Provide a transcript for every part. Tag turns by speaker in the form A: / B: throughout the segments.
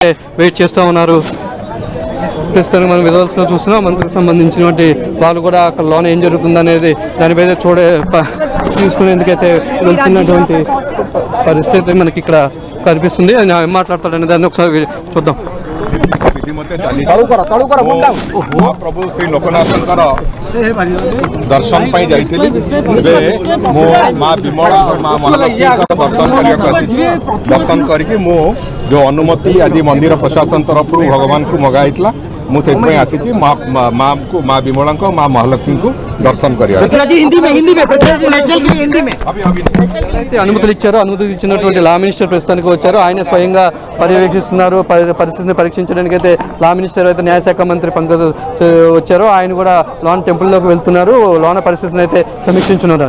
A: Wait చేస్తూ ఉన్నారు. ప్రస్తుతానికి మనం విజువల్స్లో చూస్తున్నాం. మంత్రికి సంబంధించినటువంటి వాళ్ళు కూడా అక్కడ లోన ఏం జరుగుతుంది అనేది దానిపైన తీసుకునేందుకైతే వెళ్తున్నటువంటి పరిస్థితి మనకి ఇక్కడ కనిపిస్తుంది. ఏం మాట్లాడతాడనే దాన్ని ఒకసారి చూద్దాం.
B: ପ୍ରଭୁ ଶ୍ରୀ ଲୋକନାଥଙ୍କର ଦର୍ଶନ ପାଇଁ ଯାଇଥିଲି। ଏବେ ମୁଁ ମା ବିମଳା ମା ମହାଲକ୍ଷ୍ମୀଙ୍କର ଦର୍ଶନ କରିବାକୁ ଆସିଛି। ଦର୍ଶନ କରିକି ମୁଁ ଯେଉଁ ଅନୁମତି ଆଜି ମନ୍ଦିର ପ୍ରଶାସନ ତରଫରୁ ଭଗବାନଙ୍କୁ ମଗା ହେଇଥିଲା, ମୁଁ ସେଥିପାଇଁ ଆସିଛି ମାଙ୍କୁ ମା ବିମଳାଙ୍କ ମା ମହାଲକ୍ଷ୍ମୀଙ୍କୁ దర్శనం
A: అనుమతులు ఇచ్చారు. అనుమతులు ఇచ్చినటువంటి లా మినిస్టర్ ప్రస్తుతానికి వచ్చారు. ఆయన స్వయంగా పర్యవేక్షిస్తున్నారు. పరిస్థితిని పరీక్షించడానికి అయితే లా మినిస్టర్ అయితే న్యాయశాఖ మంత్రి పంకజ్ వచ్చారు. ఆయన కూడా లోన టెంపుల్లోకి వెళ్తున్నారు. లోన పరిస్థితిని అయితే సమీక్షించున్నారు.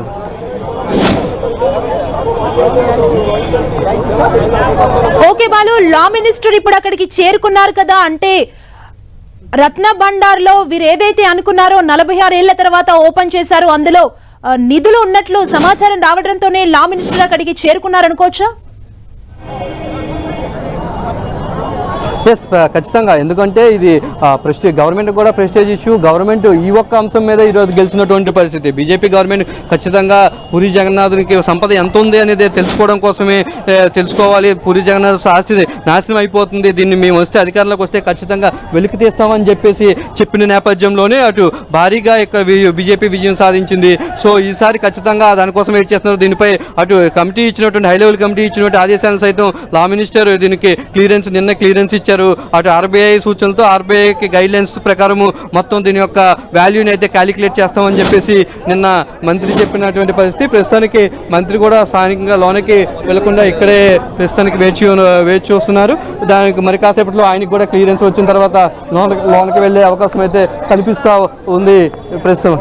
C: ఓకే బాలు, లా మినిస్టర్ ఇప్పుడు అక్కడికి చేరుకున్నారు కదా, అంటే రత్న భండార్లో వీరు ఏదైతే అనుకున్నారో 46 ఏళ్ల తర్వాత ఓపెన్ చేశారు, అందులో నిధులు ఉన్నట్లు సమాచారం రావడంతోనే లా మినిస్టర్ అక్కడికి చేరుకున్నారనుకోవచ్చా?
A: ఎస్, ఖచ్చితంగా. ఎందుకంటే ఇది గవర్నమెంట్ కూడా ప్రెస్టేజ్ ఇష్యూ. గవర్నమెంట్ ఈ ఒక్క అంశం మీద ఈరోజు గెలిచినటువంటి పరిస్థితి. బీజేపీ గవర్నమెంట్ ఖచ్చితంగా పూరి జగన్నాథునికి సంపద ఎంత ఉంది అనేది తెలుసుకోవడం కోసమే తెలుసుకోవాలి. పూరి జగన్నాథ్ ఆస్తి నాశనం అయిపోతుంది, దీన్ని మేము వస్తే అధికారంలోకి వస్తే ఖచ్చితంగా వెలికి తీస్తామని చెప్పేసి చెప్పిన నేపథ్యంలోనే అటు భారీగా బీజేపీ విజయం సాధించింది. సో ఈసారి ఖచ్చితంగా దానికోసం వెయిట్ చేస్తున్నారు. దీనిపై అటు కమిటీ ఇచ్చినటువంటి హై లెవెల్ కమిటీ ఇచ్చినటువంటి ఆదేశాలను సైతం లా మినిస్టర్ దీనికి నిన్న క్లియరెన్స్ ఇచ్చారు. అటు ఆర్బీఐ సూచనలతో ఆర్బీఐకి గైడ్ లైన్స్ ప్రకారము మొత్తం దీని యొక్క వాల్యూని అయితే క్యాలిక్యులేట్ చేస్తామని చెప్పేసి నిన్న మంత్రి చెప్పినటువంటి పరిస్థితి. ప్రస్తుతానికి మంత్రి కూడా స్థానికంగా లోనికి వెళ్లకుండా ఇక్కడే ప్రస్తుతానికి వేచి చూస్తున్నారు. దానికి మరి కాసేపట్లో ఆయనకి కూడా క్లియరెన్స్ వచ్చిన తర్వాత లోనికి వెళ్ళే అవకాశం అయితే కనిపిస్తూ ఉంది ప్రస్తుతం.